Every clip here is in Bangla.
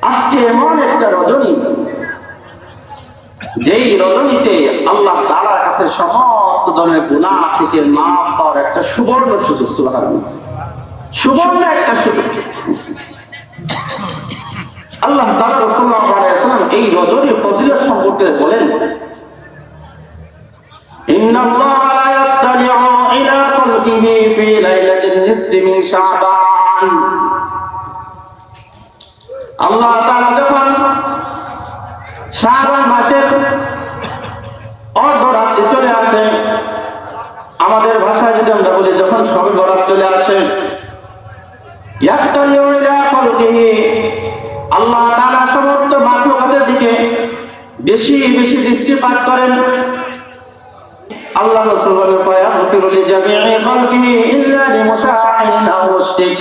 আজকে এমন একটা রজনী, যেই রজনীতে আল্লাহ তাআলার কাছে সমস্ত ধরনের গুনাহ থেকে মাফ পাওয়ার একটা সুবর্ণ সুযোগ। সুবহানাল্লাহ, সুবর্ণ একটা সুযোগ। আল্লাহ তাআলা রাসূলুল্লাহ সাল্লাল্লাহু আলাইহি ওয়াসাল্লাম এই রজনীর ফজিলত সম্পর্কে বলেন, ইন্নাল্লাহা লা ইয়াত্তালি'ু ইলা খালকিহি ফি লাইলাতিন নিসফি মিন শাবান। আল্লাহ তাআলা যখন শাবান মাসের অর্ধরাত্রি চলে আসে, আমাদের ভাষায় যদি আমরা বলি যখন শবে বরাত চলে আসে, ইয়াত্তালি'ু ইলা খালকিহি, আল্লাহ তাআলা সমস্ত মাখলুকাতের দিকে বেশি বেশি দৃষ্টিপাত করেন। আল্লাহ রাসূল বলেন, ফায়াগফিরু লিজামি'i খালকিহি ইল্লা লিমুশাহিন আও মুশরিক।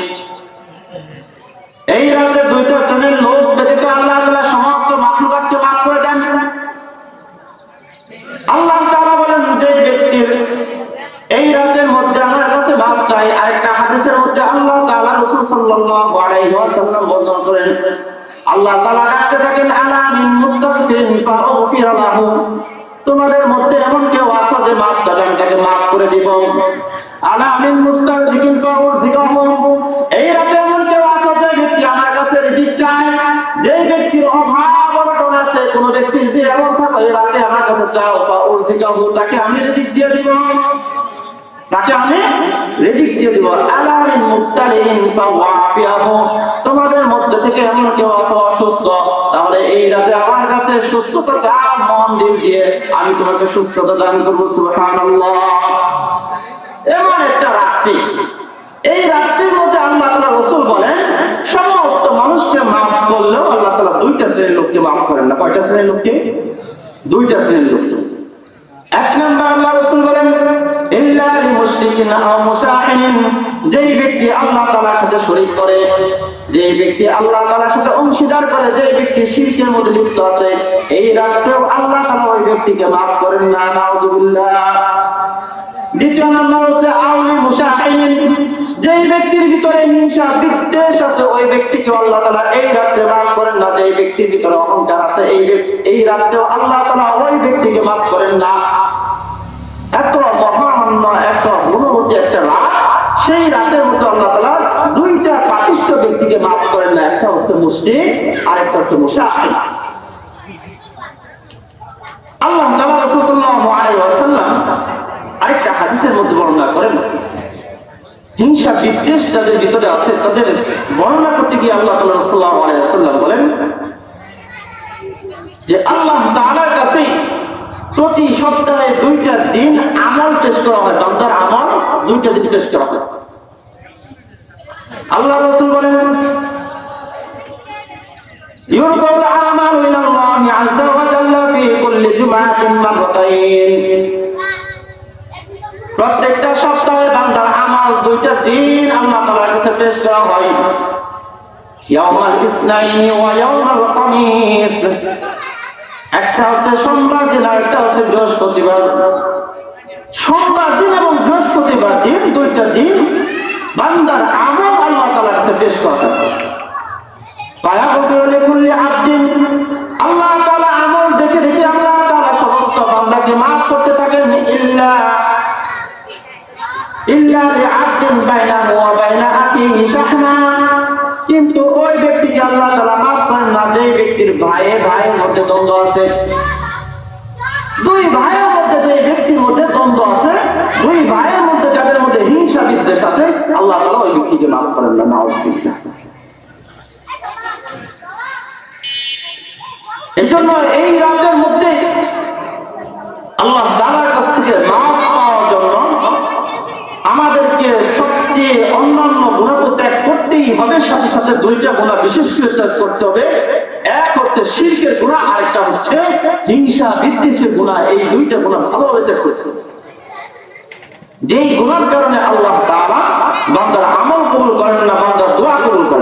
এই রাতে দুইটা শ্রেণীর লোক ব্যতীত আল্লাহ তাআলা সমস্ত মাখলুকাতকে মাফ করে দেন। আল্লাহ তাআলা বলেন, যে ব্যক্তির এই রাতের মধ্যে আমার কাছে মাফ চাই। আরেকটা হাদিসের মধ্যে আল্লাহ তাআলা রাসূল সাল্লাল্লাহু আলাইহি ওয়াসাল্লাম বর্ণনা করেন, আল্লাহ তাআলা ডাকতে থাকেন, আলা মিন মুস্তাগফিরিন ফাগফির লাহু। তোমাদের মধ্যে এমন কেউ আছে যে মাফ চাবে, আমি তাকে মাফ করে দিব। আলা মিন মুস্তাগফিরিন ফাগফিরহু। এই রাতে এমন কেউ আছে যে ব্যক্তি আমার কাছে রিজিক চায়, যে ব্যক্তির অভাব অনটন আছে, কোন ব্যক্তি যদি এমন থাকে এই রাতে আমার কাছে চাও, ফাগফিরহু, তাকে আমি রিজিক দিয়ে দিব, তাকে আমি রিজিক দিয়ে দিব। আলা মিন মুবতালিন ফাওয়াফিহু। তোমাদের মধ্যে থেকে এমন কেউ আছে অসুস্থ, তাহলে এই রাতে আমার কাছে সুস্থতা চাও, মন দিল দিয়ে আমি তোমাকে সুস্থতা দান করব। সুবহানাল্লাহ। এমন একটা রাত্রি, এই রাত্রির মধ্যে আল্লাহ তাআলা রাসূল বলেন, সমস্ত মানুষকে মাফ করলেও আল্লাহ তাআলা দুইটা শ্রেণীর লোককে মাফ করেন না। কয়টা শ্রেণীর লোককে? দুইটা শ্রেণীর লোককে। এক নম্বর আল্লাহ রাসূল বলেন, ইল্লা লিমুশরিকিন আও মুশাহিন। যেই ব্যক্তি আল্লাহ তাআলার সাথে শরীক করে, যেই ব্যক্তি আল্লাহ তাআলার সাথে অংশীদার করে, যেই ব্যক্তি শিরকের মধ্যে লিপ্ত আছে, এই রাতেও আল্লাহ তাআলা ওই ব্যক্তিকে মাফ করেন না। নাউযুবিল্লাহ। দ্বিতীয় নম্বর হচ্ছে আউলি মুশাহিন। যেই ব্যক্তির ভিতরে হিংসা বিদ্বেষ আছে, ওই ব্যক্তিকে আল্লাহ তাআলা এই রাতে মাফ করেন না। যেই ব্যক্তির ভিতরে অহংকার আছে, এই রাতেও আল্লাহ তাআলা ওই ব্যক্তিকে মাফ করেন না। এত মহামান্য, এত গুণবতী একটা রাত, সেই রাতের মধ্যে আল্লাহ তাআলা দুইটা পাপিষ্ঠ ব্যক্তিকে মাফ করেন না। একটা হচ্ছে মুশরিক, আর একটা হচ্ছে মুশাহিন। আল্লাহ তাআলা রাসূল সাল্লাল্লাহু আলাইহি ওয়াসাল্লাম আরেকটা হাদিসের মধ্যে বর্ণনা করেন, হিংসা বিদ্বেষ যাদের ভিতরে আছে তাদের বর্ণনা করতে গিয়ে আল্লাহ তাআলা সাল্লাল্লাহু আলাইহি ওয়াসাল্লাম বলেন যে আল্লাহ তাআলার কাছে প্রতি সপ্তাহে দুইটা দিন আমল পেশ করা হয়। বান্দার আমল দুইটা দিন পেশ করা হয়। আল্লাহ রাসূল বলেন, ইউরফাউল আমালু ইলাল্লাহি আযজা ওয়া জাল্লা ফি কুল্লি জুমআতিন মাররাতাইন। প্রত্যেকটা সপ্তাহে বান্দার আমল দুইটা দিন আল্লাহ তাআলার কাছে পেশ করা হয়, ইয়াউমাল ইসনাইনি ওয়া ইয়াউমাল খামিস। একটা হচ্ছে সোমবার দিন, আর একটা হচ্ছে বৃহস্পতিবার। সোমবার দিন এবং বৃহস্পতিবার দিন, দুইটা দিন বান্দার আমল আল্লাহ তাআলার কাছে পেশ করা হয়। ফায়াগফিরু লিকুল্লি আবদিন। আল্লাহ তাআলা আমল দেখে দেখে আল্লাহ তাআলা সমস্ত বান্দাকে মাফ করতে থাকেন, ইল্লা লিআবদিন বাইনাহু ওয়া বাইনা আখিহি শাহনা। কিন্তু ওই ব্যক্তিকে আল্লাহ তাআলা মাফ করেন না, যে ব্যক্তির ভাইয়ের মধ্যে দ্বন্দ্ব আছে। দুই ভাইয়ের মধ্যে, যে ব্যক্তির মধ্যে দ্বন্দ্ব আছে, দুই ভাইয়ের মধ্যে যাদের মধ্যে হিংসা বিদ্বেষ আছে, আল্লাহ তাআলা ওই ব্যক্তিকে মাফ করেন না। নাউযুবিল্লাহ। এজন্য এই রাতের মধ্যে আল্লাহ তাআলার কাছ থেকে মাফ পাওয়ার জন্য আমাদেরকে সবচেয়ে অন্যান্য গুনাহ তো ত্যাগ করতেই হবে, সাথে সাথে দুইটা গুনাহ বিশেষ করে ত্যাগ করতে হবে। এক হচ্ছে শিরকের গুনাহ, আরেকটা হচ্ছে হিংসা বিদ্বেষের গুনাহ। এই দুইটা গুনাহ ভালোভাবে ত্যাগ করতে হবে। যেই গুনার কারণে আল্লাহ তাআলা বান্দার আমল কবুল করেন না, বান্দার দোয়া কবুল করেন।